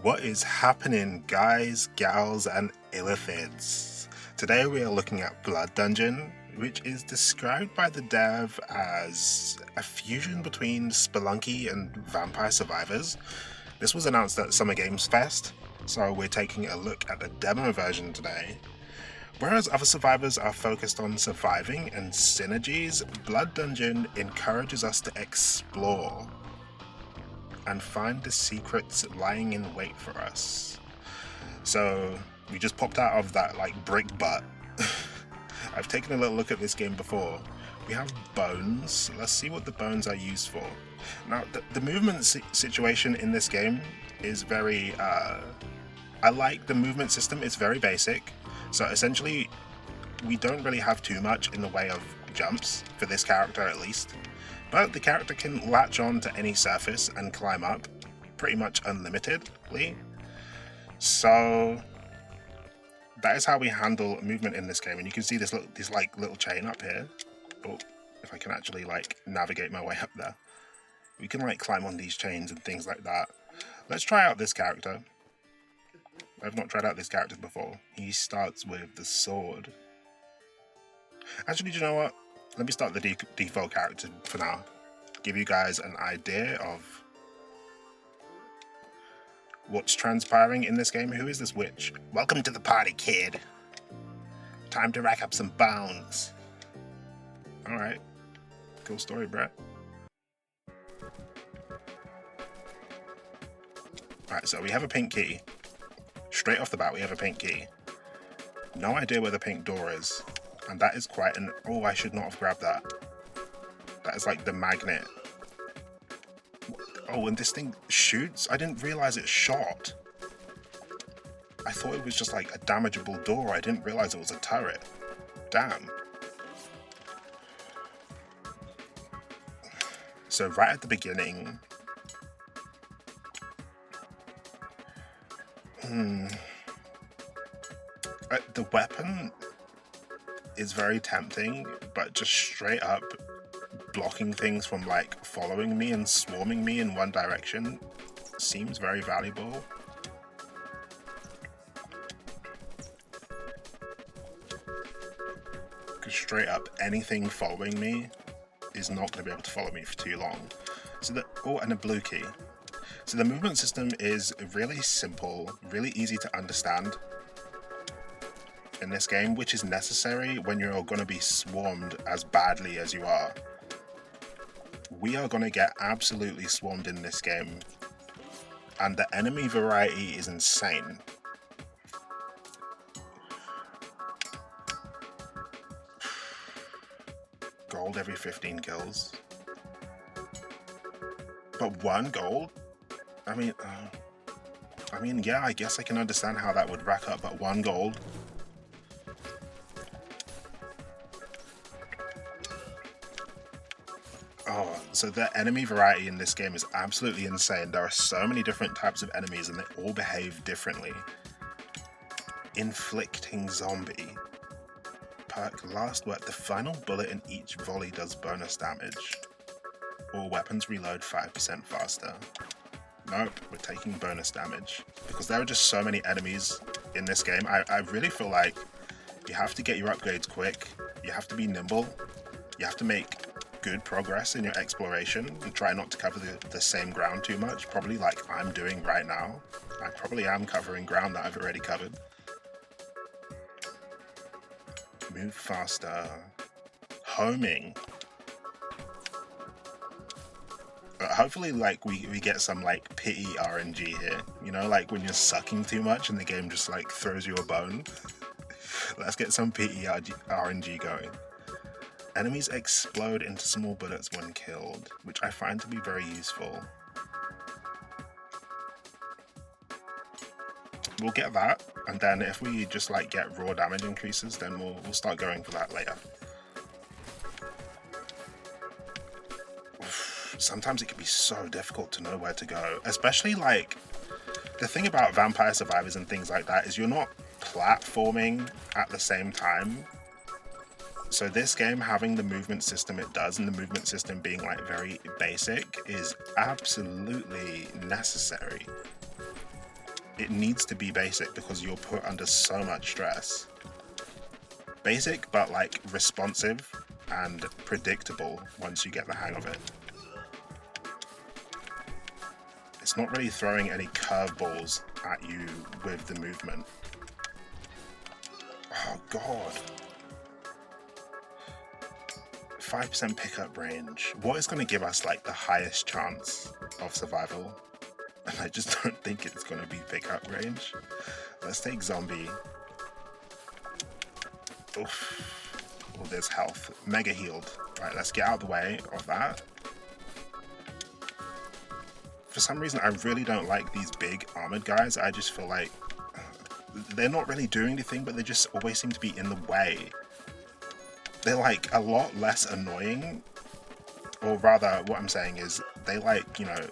What is happening, guys, gals, and illithids? Today we are looking at Blood Dungeon, which is described by the dev as a fusion between Spelunky and Vampire Survivors. This was announced at Summer Games Fest, so we're taking a look at the demo version today. Whereas other survivors are focused on surviving and synergies, Blood Dungeon encourages us to explore and find the secrets lying in wait for us. So we just popped out of that brick butt. I've taken a little look at this game before. We have bones. Let's see what the bones are used for. Now the movement situation in this game is very I like the movement system. It's very basic. So essentially we don't really have too much in the way of jumps for this character, at least. But the character can latch on to any surface and climb up pretty much unlimitedly. So that is how we handle movement in this game. And you can see this little chain up here. Oh, if I can actually navigate my way up there. We can climb on these chains and things like that. Let's try out this character. I've not tried out this character before. He starts with the sword. Actually, do you know what? Let me start the default character for now. Give you guys an idea of what's transpiring in this game. Who is this witch? Welcome to the party, kid. Time to rack up some bones. Alright. Cool story, Brett. Alright, so we have a pink key. Straight off the bat, we have a pink key. No idea where the pink door is. And that is quite an... Oh, I should not have grabbed that. That is the magnet. Oh, and this thing shoots? I didn't realize it shot. I thought it was just a damageable door. I didn't realize it was a turret. Damn. So right at the beginning... the weapon is very tempting, but just straight up blocking things from following me and swarming me in one direction seems very valuable. Because straight up anything following me is not going to be able to follow me for too long. So and a blue key. So the movement system is really simple, really easy to understand in this game, which is necessary when you're going to be swarmed as badly as you are. We are going to get absolutely swarmed in this game, and the enemy variety is insane. Gold every 15 kills. But 1 gold? I mean, yeah, I guess I can understand how that would rack up, but 1 gold. Oh, so the enemy variety in this game is absolutely insane. There are so many different types of enemies and they all behave differently. Inflicting zombie. Perk last word. The final bullet in each volley does bonus damage. All weapons reload 5% faster. Nope, we're taking bonus damage. Because there are just so many enemies in this game. I really feel like you have to get your upgrades quick. You have to be nimble. You have to make good progress in your exploration and try not to cover the same ground too much, probably like I'm doing right now. I probably am covering ground that I've already covered. Move faster. Homing. Hopefully we get some pity RNG here, you know, when you're sucking too much and the game just throws you a bone. Let's get some pity RNG going. Enemies explode into small bullets when killed, which I find to be very useful. We'll get that, and then if we just get raw damage increases, then we'll start going for that later. Sometimes it can be so difficult to know where to go, especially the thing about Vampire Survivors and things like that is you're not platforming at the same time. So this game having the movement system it does, and the movement system being very basic, is absolutely necessary. it needs to be basic because you're put under so much stress. Basic, but like responsive and predictable once you get the hang of it. It's not really throwing any curveballs at you with the movement. Oh god. 5% pickup range. What is going to give us like the highest chance of survival? And I just don't think it's going to be pickup range. Let's take zombie. Oof. Oh, there's health. Mega healed. Right, let's get out of the way of that. For some reason, I really don't like these big armored guys. I just feel like they're not really doing anything, but they just always seem to be in the way. They're like a lot less annoying, or rather what I'm saying is they like, you know,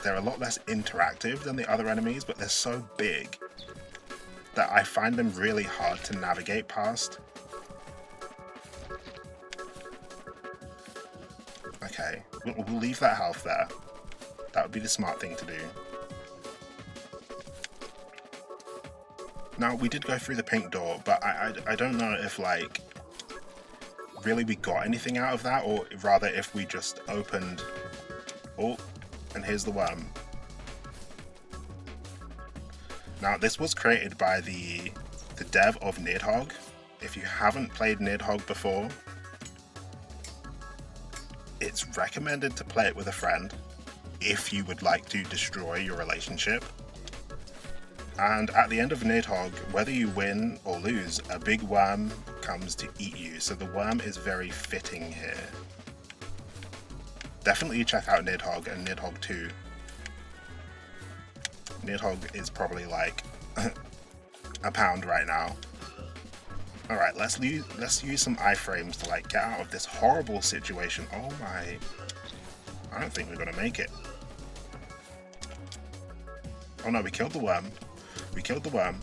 they're a lot less interactive than the other enemies, but they're so big that I find them really hard to navigate past. Okay, we'll leave that health there. That would be the smart thing to do. Now, we did go through the pink door, but I don't know if, like, really we got anything out of that, or rather if we just opened... Oh, and here's the worm. Now, this was created by the dev of Nidhogg. If you haven't played Nidhogg before, it's recommended to play it with a friend if you would like to destroy your relationship. And at the end of Nidhogg, whether you win or lose, a big worm comes to eat you, so the worm is very fitting here. Definitely check out Nidhogg and Nidhogg 2. Nidhogg is probably like £1 right now. Alright, let's use some iframes to like get out of this horrible situation. Oh my... I don't think we're gonna make it. Oh no, we killed the worm. We killed the worm.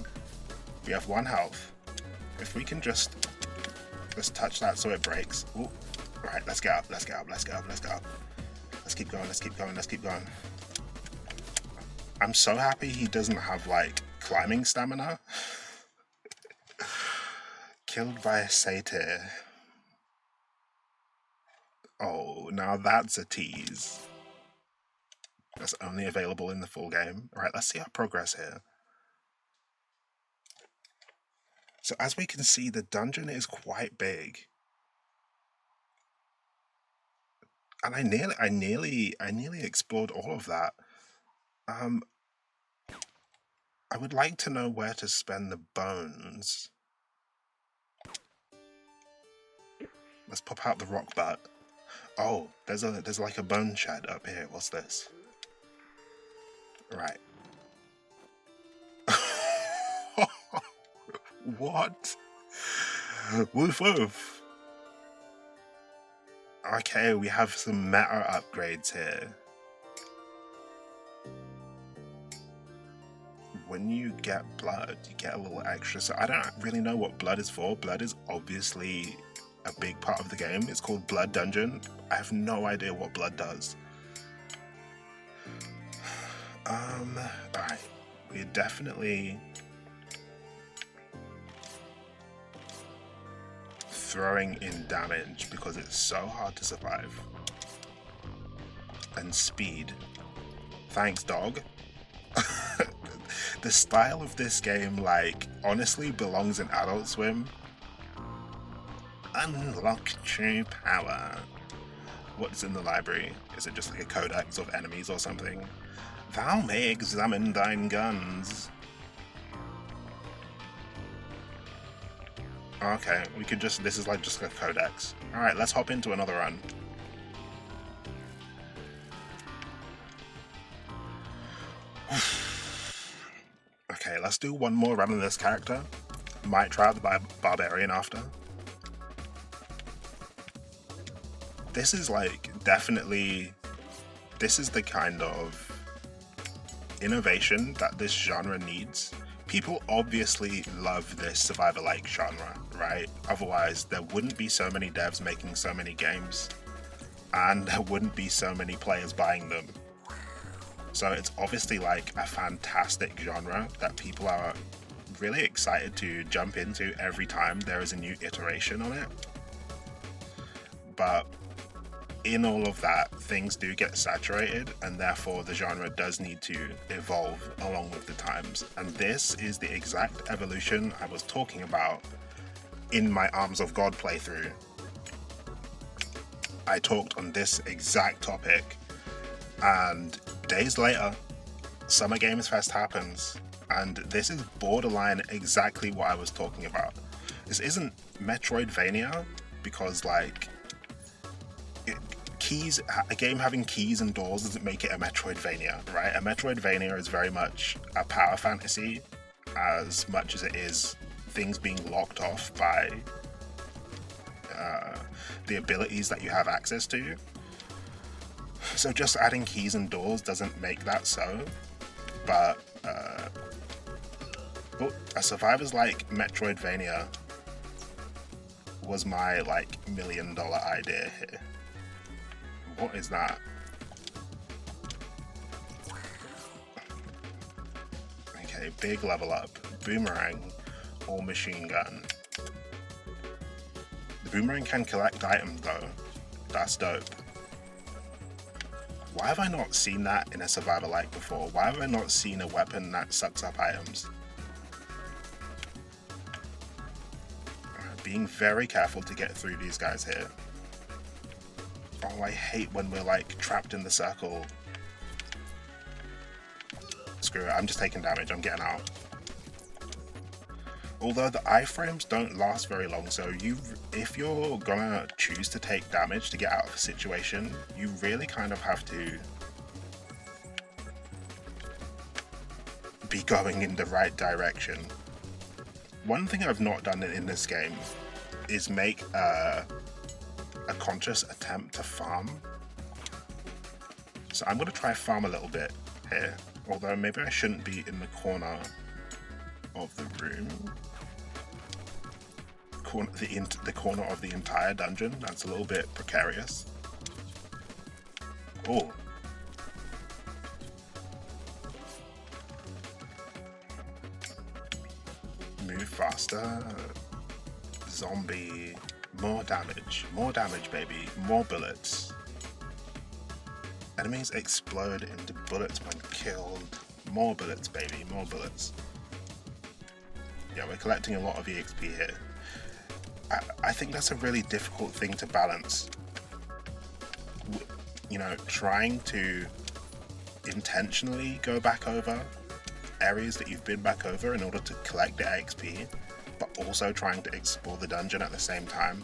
We have 1 health. If we can just touch that so it breaks. Ooh. Right, let's get up, let's get up, let's get up, let's get up. Let's keep going, let's keep going, let's keep going. I'm so happy he doesn't have like climbing stamina. Killed by a satyr. Oh, now that's a tease. That's only available in the full game. Alright, let's see our progress here. So as we can see, the dungeon is quite big. And I nearly explored all of that. I would like to know where to spend the bones. Let's pop out the rock butt. Oh, there's like a bone shed up here. What's this? Right. What? Woof woof. Okay, we have some meta upgrades here. When you get blood, you get a little extra. So I don't really know what blood is for. Blood is obviously a big part of the game. It's called Blood Dungeon. I have no idea what blood does. Alright. We're definitely throwing in damage because it's so hard to survive. And speed. Thanks, dog. The style of this game, like, honestly belongs in Adult Swim. Unlock true power. What's in the library? Is it just like a codex of enemies or something? Thou may examine thine guns. Okay, we could just, this is like just a codex. Alright, let's hop into another run. Okay, let's do one more run on this character. Might try the barbarian after. This is like definitely, this is the kind of innovation that this genre needs. People obviously love this survivor-like genre, right? Otherwise, there wouldn't be so many devs making so many games, and there wouldn't be so many players buying them. So it's obviously like a fantastic genre that people are really excited to jump into every time there is a new iteration on it. But in all of that, things do get saturated, and therefore the genre does need to evolve along with the times. And this is the exact evolution I was talking about in my Arms of God playthrough. I talked on this exact topic, and days later, Summer Games Fest happens, and this is borderline exactly what I was talking about. This isn't Metroidvania, because like a game having keys and doors doesn't make it a Metroidvania, right? A Metroidvania is very much a power fantasy as much as it is things being locked off by the abilities that you have access to. So just adding keys and doors doesn't make that so, but a Survivors-like Metroidvania was my like $1 million idea here. What is that? Okay, big level up. Boomerang or machine gun. The boomerang can collect items though. That's dope. Why have I not seen that in a Survivor-like before? Why have I not seen a weapon that sucks up items? Being very careful to get through these guys here. Oh, I hate when we're like trapped in the circle. Screw it, I'm just taking damage, I'm getting out. Although the iframes don't last very long, so if you're gonna choose to take damage to get out of a situation, you really kind of have to be going in the right direction. One thing I've not done in this game is make a conscious attempt to farm. So I'm going to try farm a little bit here, although maybe I shouldn't be in the corner of the room. The corner of the entire dungeon, that's a little bit precarious. Oh. Move faster. Zombie. More damage baby, more bullets. Enemies explode into bullets when killed. More bullets baby, more bullets. Yeah, we're collecting a lot of EXP here. I think that's a really difficult thing to balance. You know, trying to intentionally go back over areas that you've been back over in order to collect the XP, but also trying to explore the dungeon at the same time,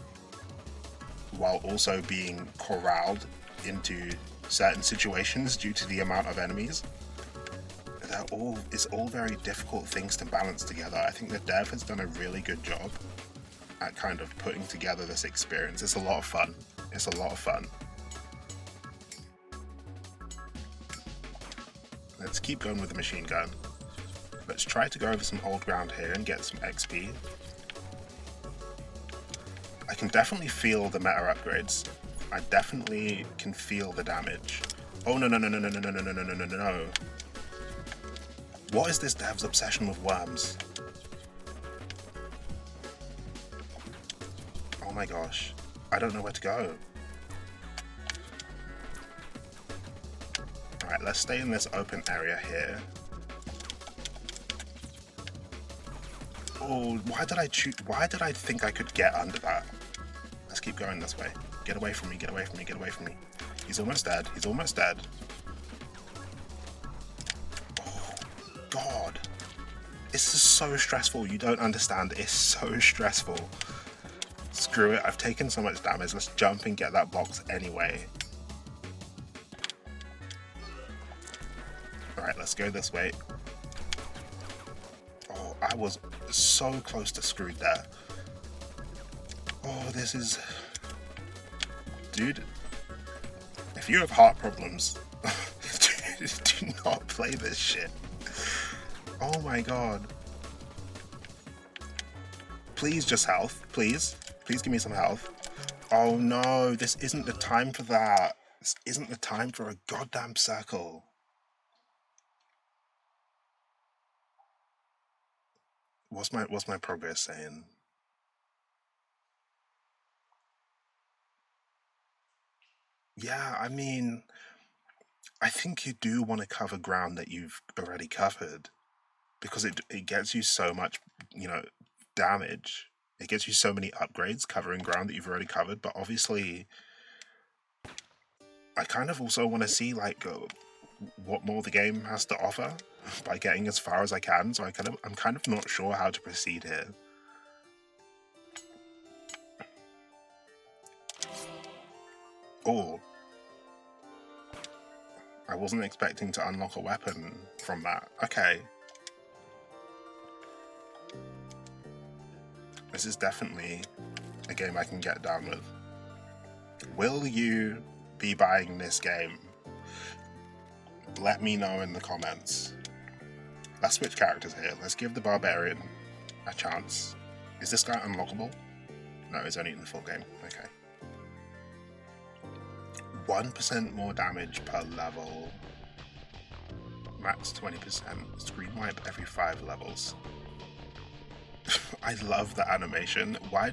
while also being corralled into certain situations due to the amount of enemies. It's all very difficult things to balance together. I think the dev has done a really good job at kind of putting together this experience. It's a lot of fun. It's a lot of fun. Let's keep going with the machine gun. Let's try to go over some old ground here and get some XP. I can definitely feel the meta upgrades. I definitely can feel the damage. Oh no. What is this dev's obsession with worms? Oh my gosh. I don't know where to go. Alright, let's stay in this open area here. Oh, why did I think I could get under that? Let's keep going this way. Get away from me, get away from me, get away from me. He's almost dead, he's almost dead. Oh, God. This is so stressful, you don't understand. It's so stressful. Screw it, I've taken so much damage. Let's jump and get that box anyway. Alright, let's go this way. Oh, I was so close to screwed there. Oh, this is... Dude, if you have heart problems, do not play this shit. Oh my god. Please, just health. Please. Please give me some health. Oh no, this isn't the time for that. This isn't the time for a goddamn circle. what's my progress saying? Yeah, I mean, I think you do want to cover ground that you've already covered, because it gets you so much, damage. It gets you so many upgrades covering ground that you've already covered, but obviously I kind of also want to see like what more the game has to offer by getting as far as I can. So I'm kind of not sure how to proceed here. Oh, I wasn't expecting to unlock a weapon from that. Okay. This is definitely a game I can get down with. Will you be buying this game? Let me know in the comments. Let's switch characters here. Let's give the Barbarian a chance. Is this guy unlockable? No, he's only in the full game. Okay. 1% more damage per level. Max 20%. Screen wipe every 5 levels. I love the animation. Why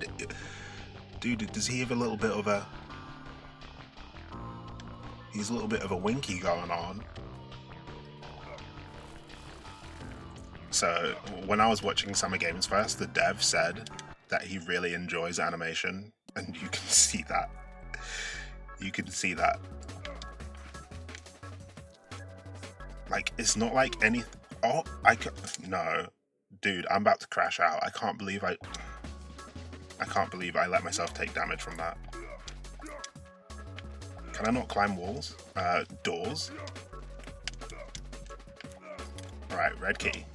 dude, does he have a little bit of a... He's a little bit of a winky going on. So, when I was watching Summer Games Fest, the dev said that he really enjoys animation, and you can see that. You can see that. Like, it's not like anything... Oh, no. Dude, I'm about to crash out. I can't believe I let myself take damage from that. Can I not climb walls? Doors? Alright, red key.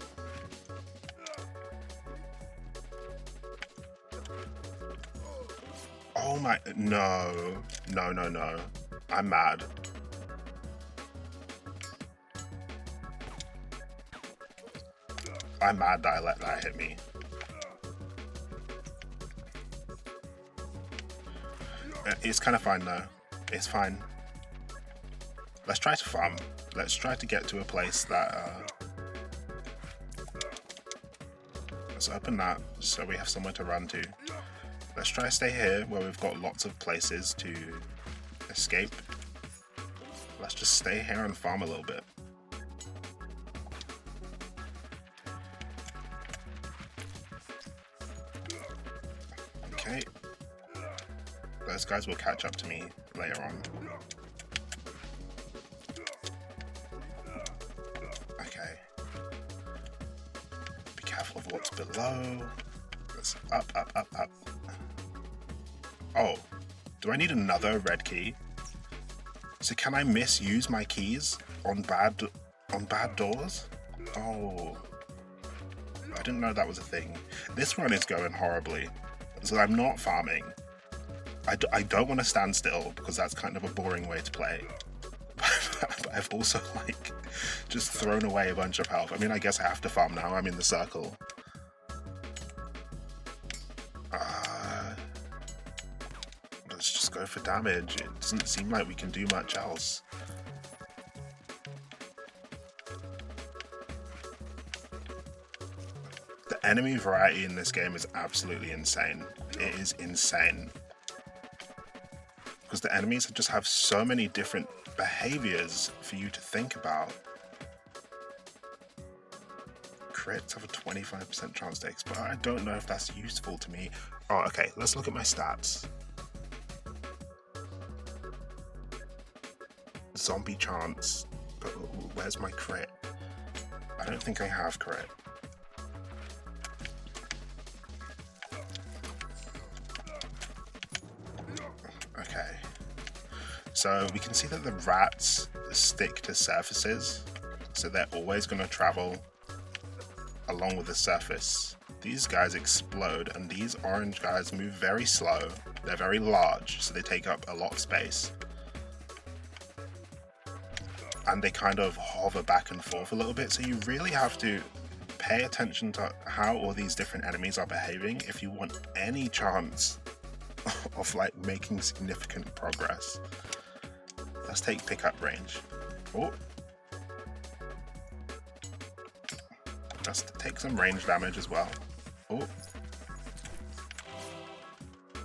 Oh my... No. No. I'm mad. I'm mad that I let that hit me. It's kind of fine though. It's fine. Let's try to farm. Let's try to get to a place that... Let's open that so we have somewhere to run to. Let's try to stay here where we've got lots of places to escape. Let's just stay here and farm a little bit. Okay. Those guys will catch up to me later on. Okay. Be careful of what's below. Let's up. Oh, do I need another red key? So can I misuse my keys on bad doors? Oh, I didn't know that was a thing. This run is going horribly, so I'm not farming. I don't want to stand still because that's kind of a boring way to play. But I've also like just thrown away a bunch of health. I mean, I guess I have to farm now. I'm in the circle. Let's just go for damage. It doesn't seem like we can do much else. The enemy variety in this game is absolutely insane. It is insane. Because the enemies just have so many different behaviors for you to think about. Crits have a 25% chance to explode. I don't know if that's useful to me. Oh, okay, let's look at my stats. Zombie chance, but where's my crit? I don't think I have crit. Okay, so we can see that the rats stick to surfaces, so they're always going to travel along with the surface. These guys explode, and these orange guys move very slow. They're very large, so they take up a lot of space. And they kind of hover back and forth a little bit, so you really have to pay attention to how all these different enemies are behaving if you want any chance of like making significant progress. Let's take pickup range. Oh, let's take some range damage as well. Oh.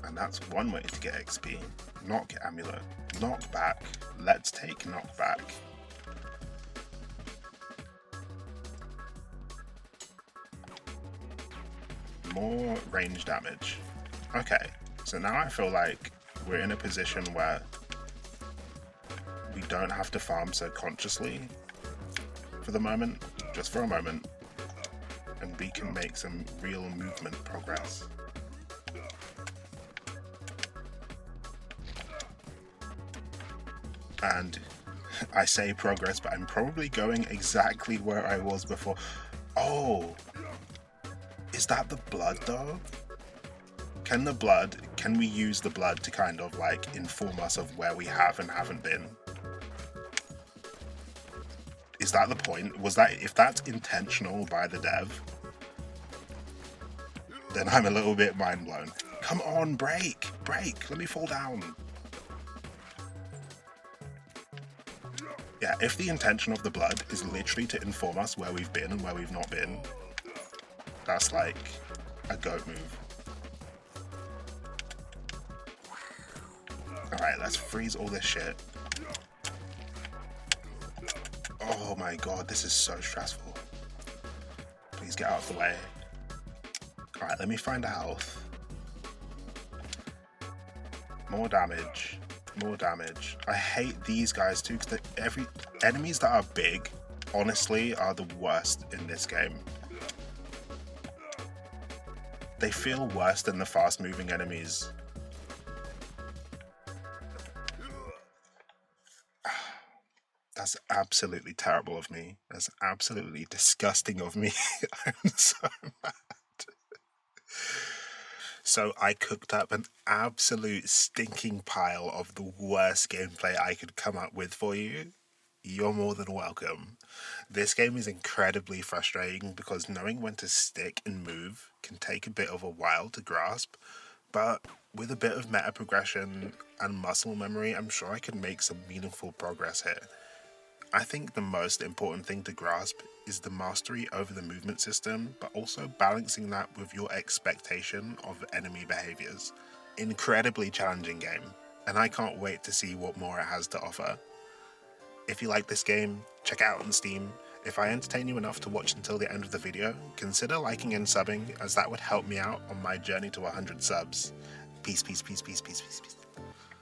And that's one way to get XP. Knock amulet. Knockback. Let's take knockback. More range damage. Okay, so now I feel like we're in a position where we don't have to farm so consciously for the moment, just for a moment, and we can make some real movement progress. And I say progress, but I'm probably going exactly where I was before. Oh, is that the blood though? Can we use the blood to kind of like inform us of where we have and haven't been? Is that the point? Was that, if that's intentional by the dev, then I'm a little bit mind blown. Come on, break, let me fall down. Yeah, if the intention of the blood is literally to inform us where we've been and where we've not been, that's like a goat move. Alright, let's freeze all this shit. Oh my god, this is so stressful. Please get out of the way. Alright, let me find a health. More damage. More damage. I hate these guys too, because every enemies that are big, honestly, are the worst in this game. They feel worse than the fast-moving enemies. That's absolutely terrible of me. That's absolutely disgusting of me. I'm so mad. So I cooked up an absolute stinking pile of the worst gameplay I could come up with for you. You're more than welcome. This game is incredibly frustrating because knowing when to stick and move can take a bit of a while to grasp, but with a bit of meta progression and muscle memory, I'm sure I can make some meaningful progress here. I think the most important thing to grasp is the mastery over the movement system, but also balancing that with your expectation of enemy behaviors. Incredibly challenging game, and I can't wait to see what more it has to offer. If you like this game, check it out on Steam. If I entertain you enough to watch until the end of the video, consider liking and subbing, as that would help me out on my journey to 100 subs. Peace, peace, peace, peace, peace, peace, peace.